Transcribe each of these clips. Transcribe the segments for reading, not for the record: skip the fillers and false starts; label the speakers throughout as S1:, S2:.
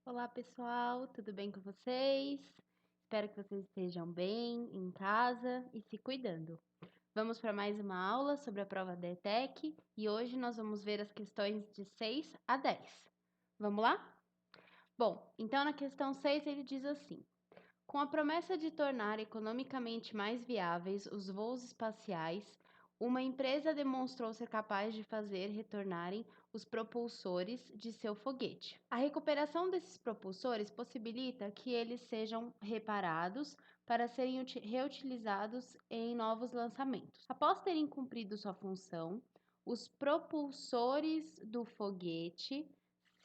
S1: Olá, pessoal, tudo bem com vocês? Espero que vocês estejam bem em casa e se cuidando. Vamos para mais uma aula sobre a prova da ETEC e hoje nós vamos ver as questões de 6 a 10. Vamos lá? Bom, então na questão 6 ele diz assim: com a promessa de tornar economicamente mais viáveis os voos espaciais, uma empresa demonstrou ser capaz de fazer retornarem os propulsores de seu foguete. A recuperação desses propulsores possibilita que eles sejam reparados para serem reutilizados em novos lançamentos. Após terem cumprido sua função, os propulsores do foguete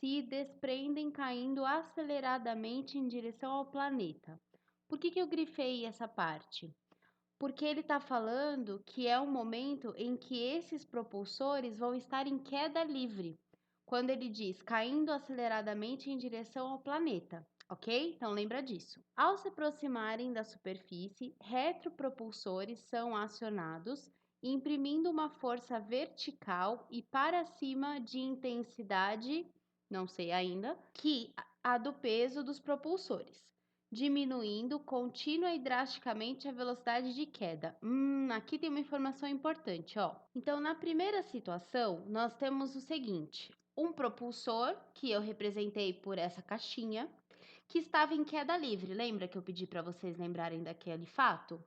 S1: se desprendem caindo aceleradamente em direção ao planeta. Por que eu grifei essa parte? Porque ele está falando que é um momento em que esses propulsores vão estar em queda livre, quando ele diz caindo aceleradamente em direção ao planeta, ok? Então lembra disso. Ao se aproximarem da superfície, retropropulsores são acionados, imprimindo uma força vertical e para cima de intensidade, não sei ainda, que a do peso dos propulsores, diminuindo contínua e drasticamente a velocidade de queda. Aqui tem uma informação importante, ó. Então, na primeira situação, nós temos o seguinte: um propulsor, que eu representei por essa caixinha, que estava em queda livre. Lembra que eu pedi para vocês lembrarem daquele fato?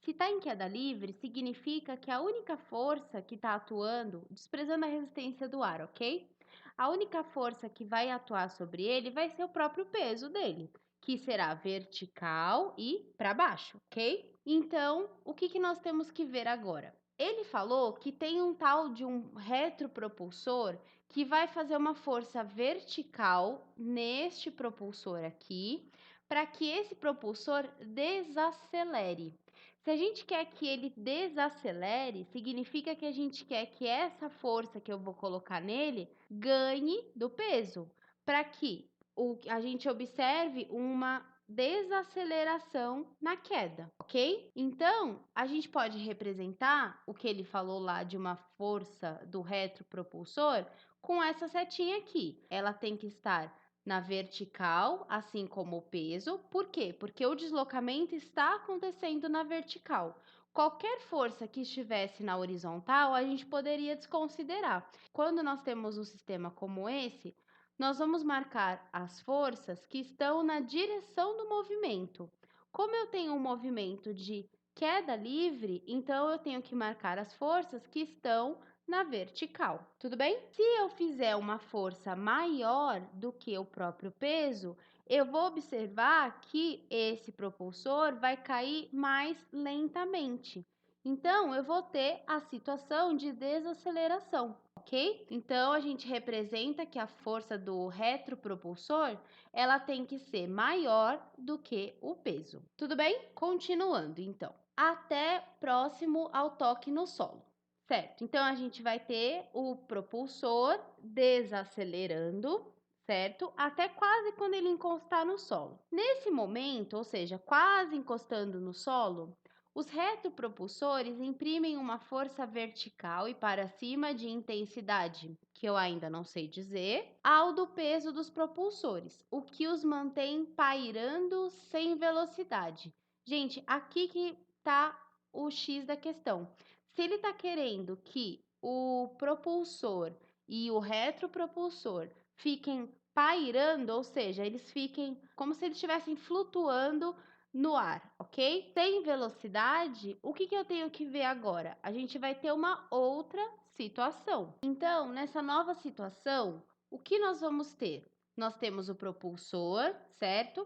S1: Se está em queda livre, significa que a única força que está atuando, desprezando a resistência do ar, ok? A única força que vai atuar sobre ele vai ser o próprio peso dele, que será vertical e para baixo, ok? Então, o que nós temos que ver agora? Ele falou que tem um tal de um retropropulsor que vai fazer uma força vertical neste propulsor aqui, para que esse propulsor desacelere. Se a gente quer que ele desacelere, significa que a gente quer que essa força que eu vou colocar nele ganhe do peso, para que a gente observe uma desaceleração na queda, ok? Então, a gente pode representar o que ele falou lá de uma força do retropropulsor com essa setinha aqui. Ela tem que estar na vertical, assim como o peso. Por quê? Porque o deslocamento está acontecendo na vertical. Qualquer força que estivesse na horizontal, a gente poderia desconsiderar. Quando nós temos um sistema como esse, nós vamos marcar as forças que estão na direção do movimento. Como eu tenho um movimento de queda livre, então eu tenho que marcar as forças que estão na vertical, tudo bem? Se eu fizer uma força maior do que o próprio peso, eu vou observar que esse propulsor vai cair mais lentamente. Então, eu vou ter a situação de desaceleração, ok? Então, a gente representa que a força do retropropulsor, ela tem que ser maior do que o peso. Tudo bem? Continuando, então. Até próximo ao toque no solo. Certo, então a gente vai ter o propulsor desacelerando, certo? Até quase quando ele encostar no solo. Nesse momento, ou seja, quase encostando no solo, os retropropulsores imprimem uma força vertical e para cima de intensidade, que eu ainda não sei dizer, ao do peso dos propulsores, o que os mantém pairando sem velocidade. Gente, aqui que tá o X da questão. Se ele está querendo que o propulsor e o retropropulsor fiquem pairando, ou seja, eles fiquem como se eles estivessem flutuando no ar, ok? Sem velocidade, o que eu tenho que ver agora? A gente vai ter uma outra situação. Então, nessa nova situação, o que nós vamos ter? Nós temos o propulsor, certo?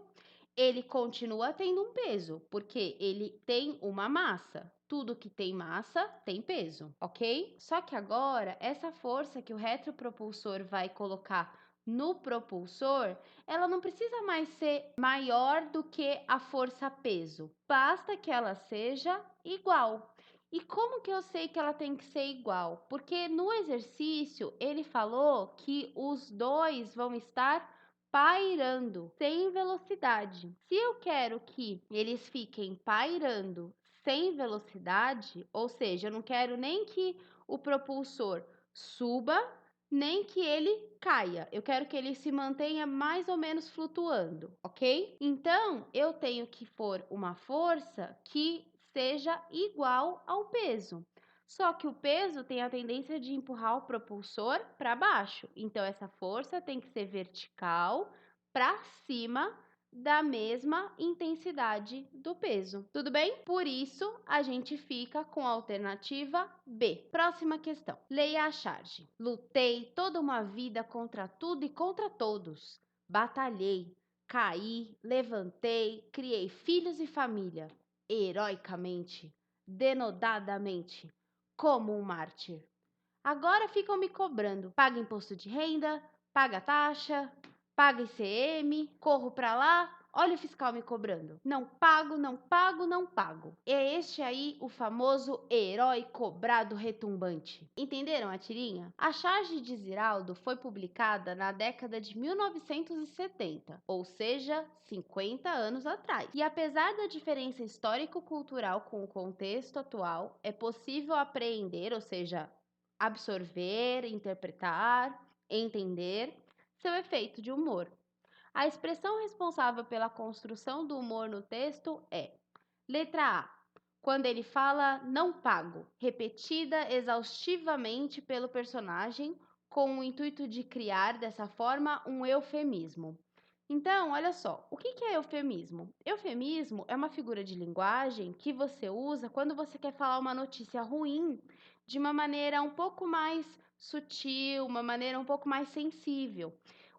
S1: Ele continua tendo um peso, porque ele tem uma massa. Tudo que tem massa tem peso, ok? Só que agora, essa força que o retropropulsor vai colocar no propulsor, ela não precisa mais ser maior do que a força peso. Basta que ela seja igual. E como que eu sei que ela tem que ser igual? Porque no exercício ele falou que os dois vão estar pairando sem velocidade. Se eu quero que eles fiquem pairando sem velocidade, ou seja, eu não quero nem que o propulsor suba, nem que ele caia. Eu quero que ele se mantenha mais ou menos flutuando, ok? Então, eu tenho que pôr uma força que seja igual ao peso. Só que o peso tem a tendência de empurrar o propulsor para baixo. Então, essa força tem que ser vertical para cima da mesma intensidade do peso. Tudo bem? Por isso, a gente fica com a alternativa B. Próxima questão. Leia a charge. Lutei toda uma vida contra tudo e contra todos. Batalhei, caí, levantei, criei filhos e família. Heroicamente, denodadamente, como um mártir. Agora ficam me cobrando. Paga imposto de renda, paga taxa, paga ICM, corro para lá, olha o fiscal me cobrando. Não pago, não pago, não pago. É este aí o famoso herói cobrado retumbante. Entenderam a tirinha? A charge de Ziraldo foi publicada na década de 1970, ou seja, 50 anos atrás. E apesar da diferença histórico-cultural com o contexto atual, é possível apreender, ou seja, absorver, interpretar, entender seu efeito de humor. A expressão responsável pela construção do humor no texto é: letra A, quando ele fala não pago, repetida exaustivamente pelo personagem com o intuito de criar dessa forma um eufemismo. Então, olha só, o que é eufemismo? Eufemismo é uma figura de linguagem que você usa quando você quer falar uma notícia ruim de uma maneira um pouco mais sutil, uma maneira um pouco mais sensível.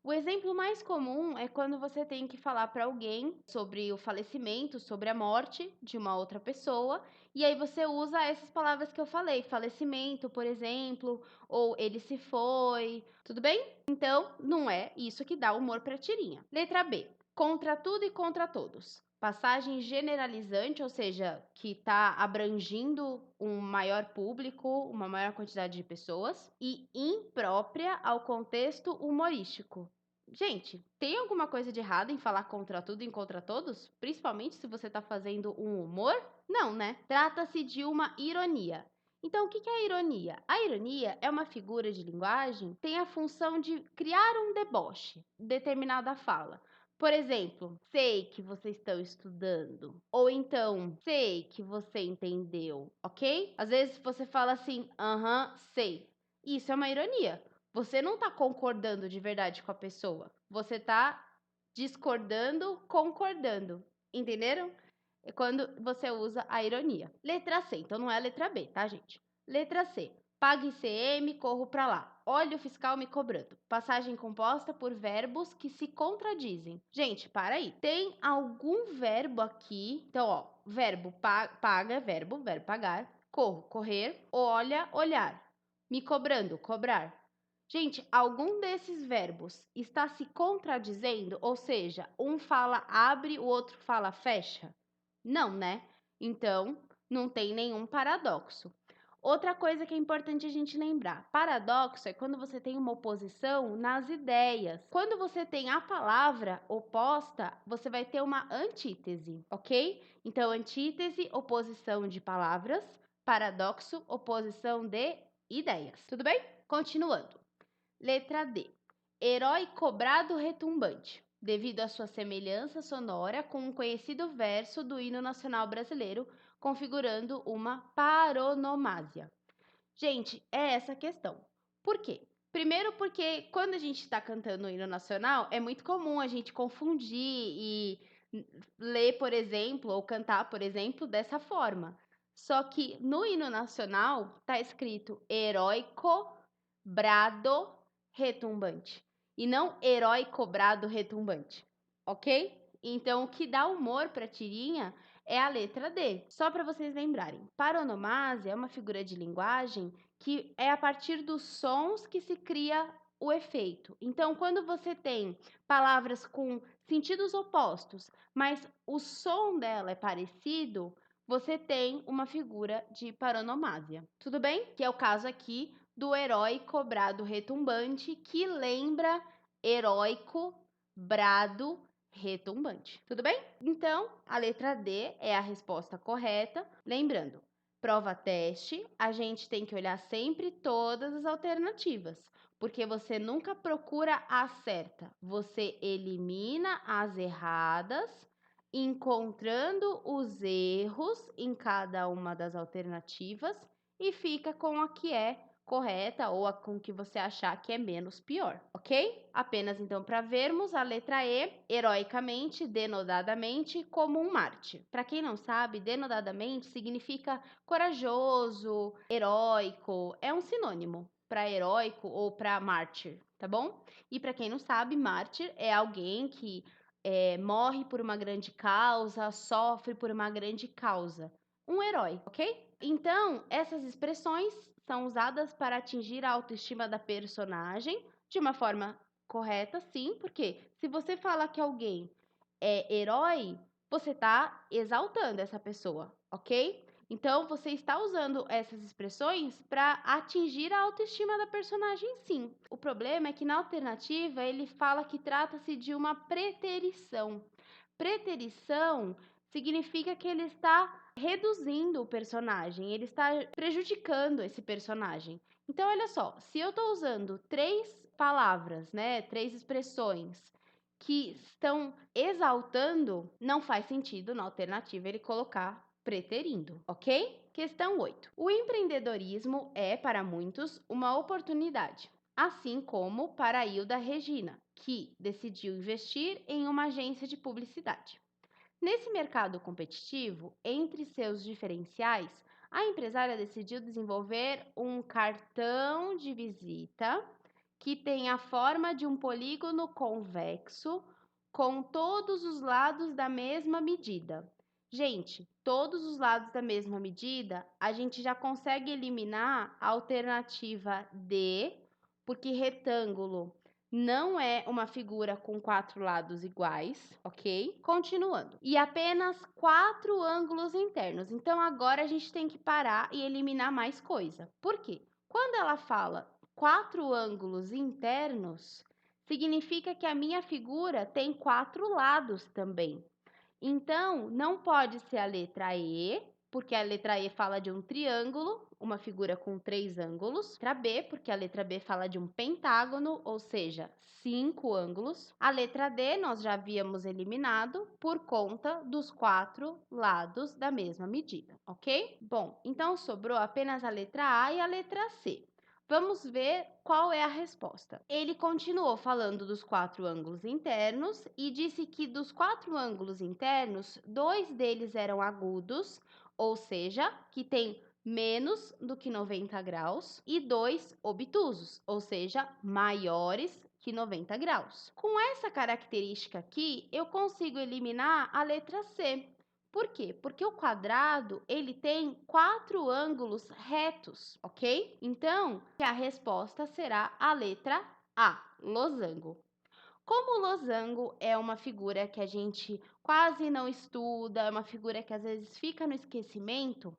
S1: O exemplo mais comum é quando você tem que falar para alguém sobre o falecimento, sobre a morte de uma outra pessoa, e aí você usa essas palavras que eu falei, falecimento, por exemplo, ou ele se foi, tudo bem? Então, não é isso que dá humor para tirinha. Letra B. Contra tudo e contra todos. Passagem generalizante, ou seja, que está abrangindo um maior público, uma maior quantidade de pessoas, e imprópria ao contexto humorístico. Gente, tem alguma coisa de errado em falar contra tudo e contra todos? Principalmente se você está fazendo um humor? Não, né? Trata-se de uma ironia. Então, o que é a ironia? A ironia é uma figura de linguagem que tem a função de criar um deboche, determinada fala. Por exemplo, sei que vocês estão estudando. Ou então, sei que você entendeu, ok? Às vezes você fala assim, aham, sei. Isso é uma ironia. Você não está concordando de verdade com a pessoa. Você está discordando, concordando. Entenderam? É quando você usa a ironia. Letra C, então não é a letra B, tá, gente? Letra C. Pague ICM, corro para lá. Olha o fiscal me cobrando. Passagem composta por verbos que se contradizem. Gente, para aí. Tem algum verbo aqui? Então, ó, verbo paga, verbo pagar. Corro, correr. Olha, olhar. Me cobrando, cobrar. Gente, algum desses verbos está se contradizendo? Ou seja, um fala abre, o outro fala fecha? Não, né? Então, não tem nenhum paradoxo. Outra coisa que é importante a gente lembrar: paradoxo é quando você tem uma oposição nas ideias. Quando você tem a palavra oposta, você vai ter uma antítese, ok? Então, antítese, oposição de palavras, paradoxo, oposição de ideias. Tudo bem? Continuando. Letra D. Herói cobrado retumbante, devido à sua semelhança sonora com um conhecido verso do hino nacional brasileiro, configurando uma paronomásia. Gente, é essa a questão. Por quê? Primeiro porque quando a gente está cantando o hino nacional, é muito comum a gente confundir e ler, por exemplo, ou cantar, por exemplo, dessa forma. Só que no hino nacional está escrito heróico, brado, retumbante. E não herói cobrado retumbante, ok? Então, o que dá humor para a tirinha é a letra D. Só para vocês lembrarem, paronomásia é uma figura de linguagem que é a partir dos sons que se cria o efeito. Então, quando você tem palavras com sentidos opostos, mas o som dela é parecido, você tem uma figura de paronomásia. Tudo bem? Que é o caso aqui do herói cobrado retumbante, que lembra heróico, brado, retumbante. Tudo bem? Então, a letra D é a resposta correta. Lembrando, prova teste, a gente tem que olhar sempre todas as alternativas, Porque você nunca procura a certa, você elimina as erradas, encontrando os erros em cada uma das alternativas e fica com a que é correta ou a com que você achar que é menos pior, ok? Apenas então para vermos a letra E, heroicamente, denodadamente, como um Marte. Para quem não sabe, denodadamente significa corajoso, heróico, é um sinônimo para heróico ou para mártir, tá bom? E para quem não sabe, mártir é alguém que morre por uma grande causa, sofre por uma grande causa. Um herói, ok? Então, essas expressões são usadas para atingir a autoestima da personagem de uma forma correta, sim, porque se você fala que alguém é herói, você está exaltando essa pessoa, ok? Então, você está usando essas expressões para atingir a autoestima da personagem, sim. O problema é que na alternativa ele fala que trata-se de uma preterição. Preterição significa que ele está reduzindo o personagem, ele está prejudicando esse personagem. Então, olha só, se eu estou usando 3 palavras, né, 3 expressões que estão exaltando, não faz sentido na alternativa ele colocar preterindo, ok? Questão 8. O empreendedorismo é, para muitos, uma oportunidade, assim como para a Hilda Regina, que decidiu investir em uma agência de publicidade. Nesse mercado competitivo, entre seus diferenciais, a empresária decidiu desenvolver um cartão de visita que tem a forma de um polígono convexo com todos os lados da mesma medida. Gente, todos os lados da mesma medida, a gente já consegue eliminar a alternativa D, porque retângulo não é uma figura com 4 lados iguais, ok? Continuando. E apenas 4 ângulos internos. Então, agora a gente tem que parar e eliminar mais coisa. Por quê? Quando ela fala 4 ângulos internos, significa que a minha figura tem 4 lados também. Então, não pode ser a letra E, porque a letra E fala de um triângulo, uma figura com 3 ângulos. Letra B, porque a letra B fala de um pentágono, ou seja, 5 ângulos. A letra D nós já havíamos eliminado por conta dos 4 lados da mesma medida, ok? Bom, então sobrou apenas a letra A e a letra C. Vamos ver qual é a resposta. Ele continuou falando dos 4 ângulos internos e disse que dos 4 ângulos internos, 2 deles eram agudos, ou seja, que tem menos do que 90 graus, e 2 obtusos, ou seja, maiores que 90 graus. Com essa característica aqui, eu consigo eliminar a letra C. Por quê? Porque o quadrado, ele tem 4 ângulos retos, ok? Então, a resposta será a letra A, losango. Como o losango é uma figura que a gente quase não estuda, é uma figura que às vezes fica no esquecimento,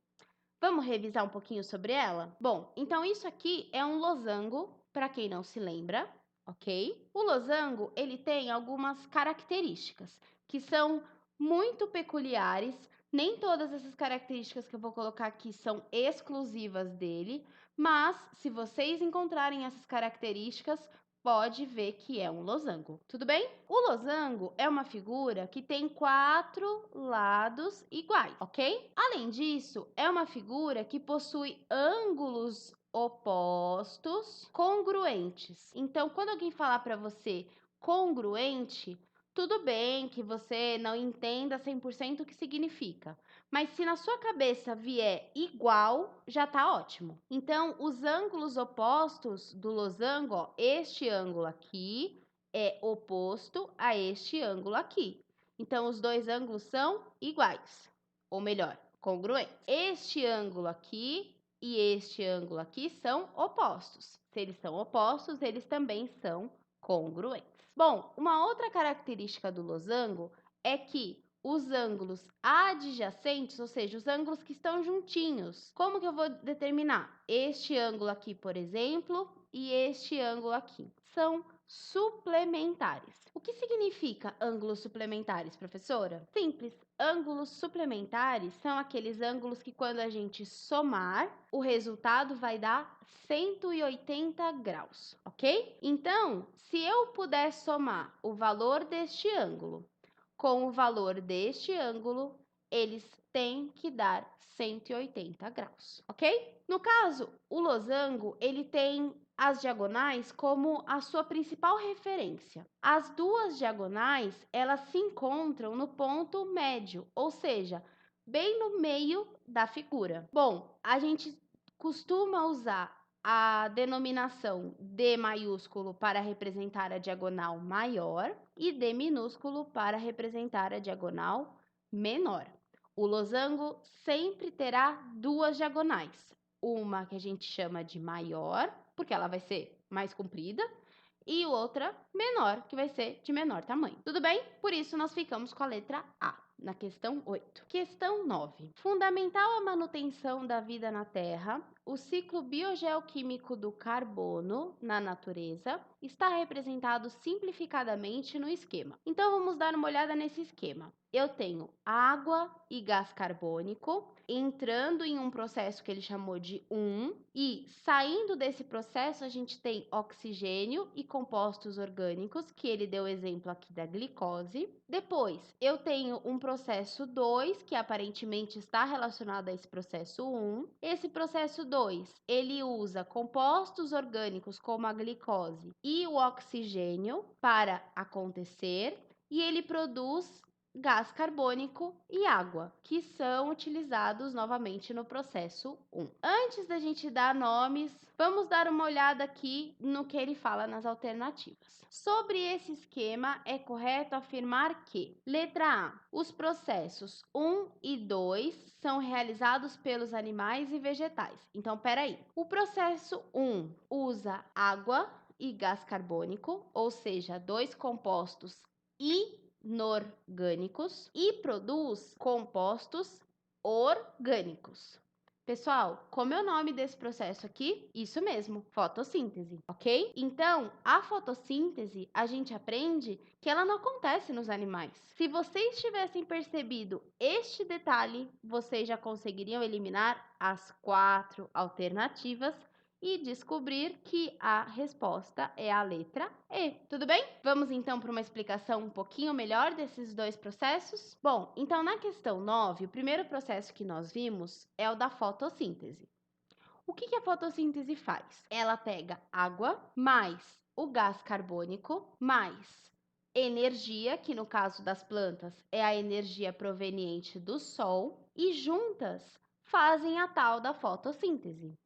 S1: vamos revisar um pouquinho sobre ela? Bom, então isso aqui é um losango, para quem não se lembra, ok? O losango, ele tem algumas características que são muito peculiares. Nem todas essas características que eu vou colocar aqui são exclusivas dele, mas se vocês encontrarem essas características, pode ver que é um losango, tudo bem? O losango é uma figura que tem 4 lados iguais, ok? Além disso, é uma figura que possui ângulos opostos congruentes. Então, quando alguém falar para você congruente, tudo bem que você não entenda 100% o que significa, mas se na sua cabeça vier igual, já tá ótimo. Então, os ângulos opostos do losango, ó, este ângulo aqui é oposto a este ângulo aqui. Então, os dois ângulos são iguais, ou melhor, congruentes. Este ângulo aqui e este ângulo aqui são opostos. Se eles são opostos, eles também são congruentes. Bom, uma outra característica do losango é que os ângulos adjacentes, ou seja, os ângulos que estão juntinhos. Como que eu vou determinar? Este ângulo aqui, por exemplo, e este ângulo aqui. São suplementares. O que significa ângulos suplementares, professora? Simples. Ângulos suplementares são aqueles ângulos que, quando a gente somar, o resultado vai dar 180 graus, ok? Então, se eu puder somar o valor deste ângulo com o valor deste ângulo, eles têm que dar 180 graus, ok? No caso, o losango, ele tem as diagonais como a sua principal referência. As duas diagonais, elas se encontram no ponto médio, ou seja, bem no meio da figura. Bom, a gente costuma usar a denominação D maiúsculo para representar a diagonal maior e D minúsculo para representar a diagonal menor. O losango sempre terá duas diagonais, uma que a gente chama de maior, porque ela vai ser mais comprida, e outra menor, que vai ser de menor tamanho. Tudo bem? Por isso, nós ficamos com a letra A, na questão 8. Questão 9. Fundamental à manutenção da vida na Terra, o ciclo biogeoquímico do carbono na natureza está representado simplificadamente no esquema. Então, vamos dar uma olhada nesse esquema. Eu tenho água e gás carbônico entrando em um processo que ele chamou de 1, e saindo desse processo a gente tem oxigênio e compostos orgânicos, que ele deu o exemplo aqui da glicose. Depois, eu tenho um processo 2, que aparentemente está relacionado a esse processo 1. Esse processo 2, ele usa compostos orgânicos como a glicose e o oxigênio para acontecer, e ele produz gás carbônico e água, que são utilizados novamente no processo 1. Antes da gente dar nomes, vamos dar uma olhada aqui no que ele fala nas alternativas. Sobre esse esquema, é correto afirmar que, letra A, os processos 1 e 2 são realizados pelos animais e vegetais. Então, peraí. O processo 1 usa água e gás carbônico, ou seja, dois compostos inorgânicos, e produz compostos orgânicos. Pessoal, como é o nome desse processo aqui? Isso mesmo, fotossíntese, ok? Então, a fotossíntese, a gente aprende que ela não acontece nos animais. Se vocês tivessem percebido este detalhe, vocês já conseguiriam eliminar as 4 alternativas e descobrir que a resposta é a letra E. Tudo bem? Vamos então para uma explicação um pouquinho melhor desses dois processos? Bom, então na questão 9, o primeiro processo que nós vimos é o da fotossíntese. O que a fotossíntese faz? Ela pega água mais o gás carbônico mais energia, que no caso das plantas é a energia proveniente do sol, e juntas fazem a tal da fotossíntese.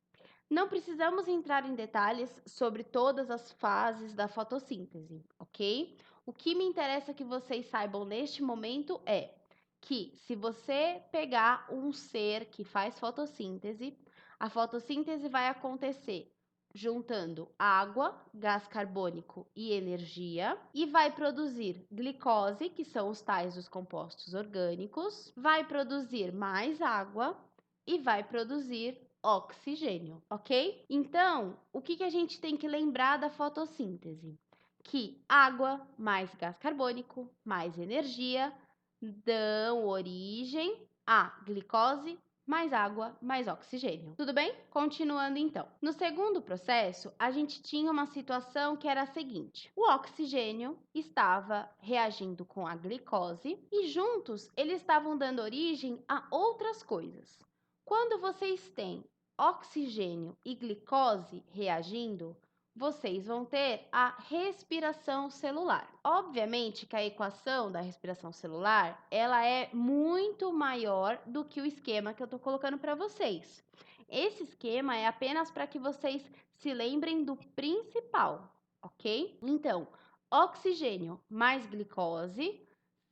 S1: Não precisamos entrar em detalhes sobre todas as fases da fotossíntese, ok? O que me interessa que vocês saibam neste momento é que, se você pegar um ser que faz fotossíntese, a fotossíntese vai acontecer juntando água, gás carbônico e energia, e vai produzir glicose, que são os tais dos compostos orgânicos, vai produzir mais água e vai produzir oxigênio, ok? Então, o que a gente tem que lembrar da fotossíntese? Que água mais gás carbônico mais energia dão origem a glicose mais água mais oxigênio. Tudo bem? Continuando então. No segundo processo, a gente tinha uma situação que era a seguinte: o oxigênio estava reagindo com a glicose e juntos eles estavam dando origem a outras coisas. Quando vocês têm oxigênio e glicose reagindo, vocês vão ter a respiração celular. Obviamente que a equação da respiração celular, ela é muito maior do que o esquema que eu estou colocando para vocês. Esse esquema é apenas para que vocês se lembrem do principal, ok? Então, oxigênio mais glicose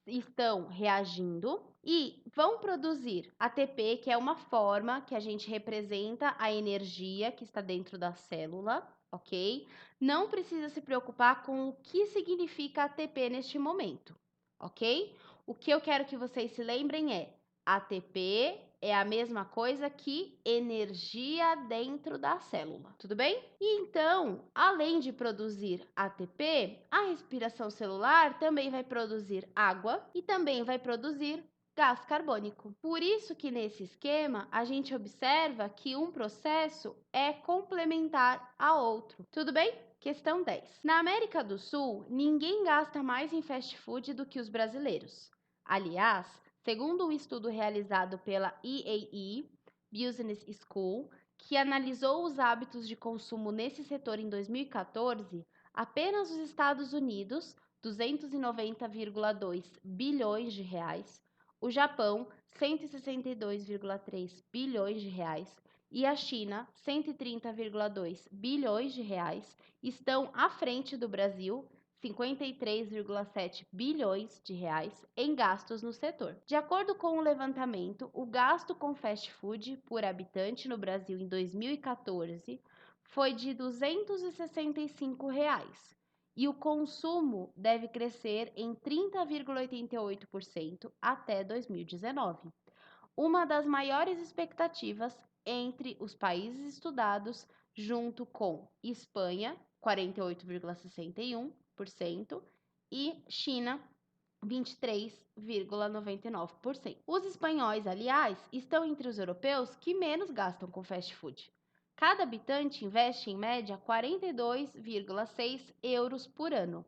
S1: estão reagindo e vão produzir ATP, que é uma forma que a gente representa a energia que está dentro da célula, ok? Não precisa se preocupar com o que significa ATP neste momento, ok? O que eu quero que vocês se lembrem é: ATP é a mesma coisa que energia dentro da célula, tudo bem? E então, além de produzir ATP, a respiração celular também vai produzir água e também vai produzir gás carbônico. Por isso que nesse esquema a gente observa que um processo é complementar a outro. Tudo bem? Questão 10. Na América do Sul, ninguém gasta mais em fast food do que os brasileiros. Aliás, segundo um estudo realizado pela EAE Business School, que analisou os hábitos de consumo nesse setor em 2014, apenas os Estados Unidos, 290,2 bilhões de reais, o Japão, 162,3 bilhões de reais, e a China, 130,2 bilhões de reais, estão à frente do Brasil, 53,7 bilhões de reais em gastos no setor. De acordo com o levantamento, o gasto com fast food por habitante no Brasil em 2014 foi de R$ 265 reais, e o consumo deve crescer em 30,88% até 2019. Uma das maiores expectativas entre os países estudados, junto com Espanha, 48,61%, e China, 23,99%. Os espanhóis, aliás, estão entre os europeus que menos gastam com fast food. Cada habitante investe, em média, 42,6 euros por ano.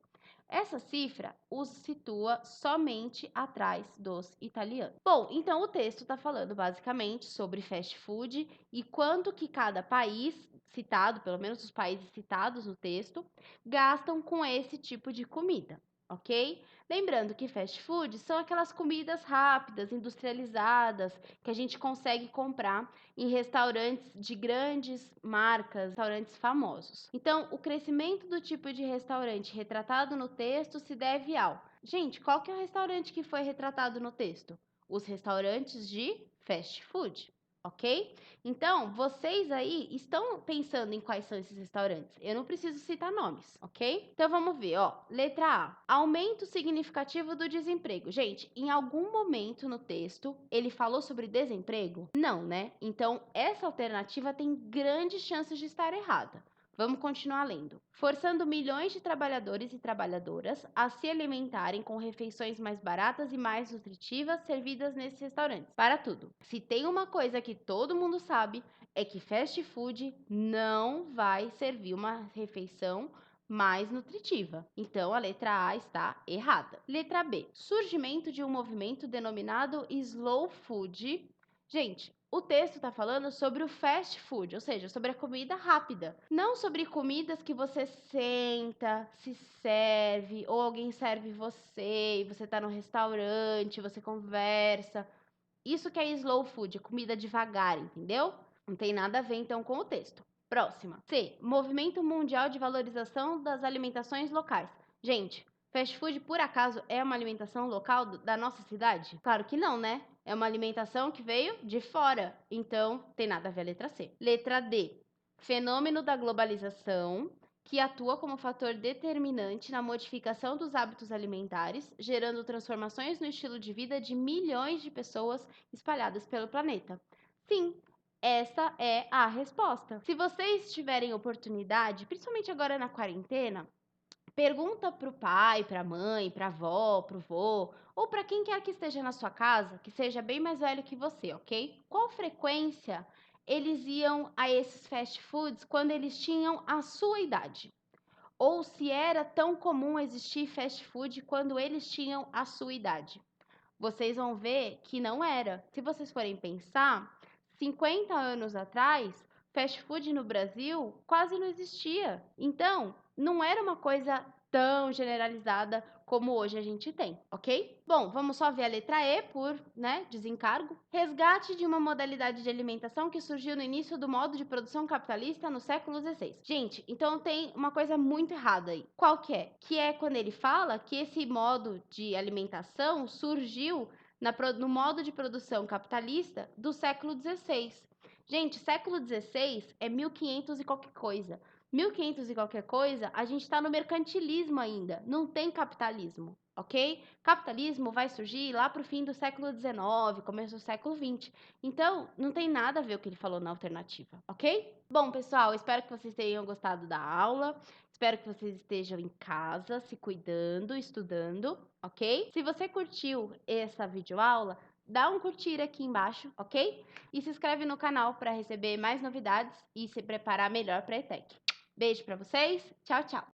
S1: Essa cifra os situa somente atrás dos italianos. Bom, então o texto está falando basicamente sobre fast food e quanto que cada país citado, pelo menos os países citados no texto, gastam com esse tipo de comida, ok? Lembrando que fast food são aquelas comidas rápidas, industrializadas, que a gente consegue comprar em restaurantes de grandes marcas, restaurantes famosos. Então, o crescimento do tipo de restaurante retratado no texto se deve ao... Gente, qual que é o restaurante que foi retratado no texto? Os restaurantes de fast food, ok? Então, vocês aí estão pensando em quais são esses restaurantes. Eu não preciso citar nomes, ok? Então, vamos ver, ó. Letra A. Aumento significativo do desemprego. Gente, em algum momento no texto, ele falou sobre desemprego? Não, né? Então, essa alternativa tem grandes chances de estar errada. Vamos continuar lendo. Forçando milhões de trabalhadores e trabalhadoras a se alimentarem com refeições mais baratas e mais nutritivas servidas nesses restaurantes. Para tudo. Se tem uma coisa que todo mundo sabe, é que fast food não vai servir uma refeição mais nutritiva. Então, a letra A está errada. Letra B. Surgimento de um movimento denominado slow food. Gente, o texto está falando sobre o fast food, ou seja, sobre a comida rápida. Não sobre comidas que você senta, se serve, ou alguém serve você, e você está no restaurante, você conversa. Isso que é slow food, comida devagar, entendeu? Não tem nada a ver, então, com o texto. Próxima. C. Movimento Mundial de Valorização das Alimentações Locais. Gente, fast food, por acaso, é uma alimentação local da nossa cidade? Claro que não, né? É uma alimentação que veio de fora. Então, tem nada a ver a letra C. Letra D. Fenômeno da globalização, que atua como fator determinante na modificação dos hábitos alimentares, gerando transformações no estilo de vida de milhões de pessoas espalhadas pelo planeta. Sim, essa é a resposta. Se vocês tiverem oportunidade, principalmente agora na quarentena, pergunta para o pai, para a mãe, para a avó, para o vô, ou para quem quer que esteja na sua casa, que seja bem mais velho que você, ok? Qual frequência eles iam a esses fast foods quando eles tinham a sua idade? Ou se era tão comum existir fast food quando eles tinham a sua idade? Vocês vão ver que não era. Se vocês forem pensar, 50 anos atrás, fast food no Brasil quase não existia. Então, não era uma coisa tão generalizada como hoje a gente tem, ok? Bom, vamos só ver a letra E por, desencargo. Resgate de uma modalidade de alimentação que surgiu no início do modo de produção capitalista no século XVI. Gente, então tem uma coisa muito errada aí. Qual que é? Que é quando ele fala que esse modo de alimentação surgiu no modo de produção capitalista do século XVI. Gente, século XVI é 1500 e qualquer coisa. 1500 e qualquer coisa, a gente está no mercantilismo ainda, não tem capitalismo, ok? Capitalismo vai surgir lá para o fim do século XIX, começo do século XX. Então, não tem nada a ver o que ele falou na alternativa, ok? Bom, pessoal, espero que vocês tenham gostado da aula. Espero que vocês estejam em casa, se cuidando, estudando, ok? Se você curtiu essa videoaula, dá um curtir aqui embaixo, ok? E se inscreve no canal para receber mais novidades e se preparar melhor para a ETEC. Beijo para vocês, tchau, tchau!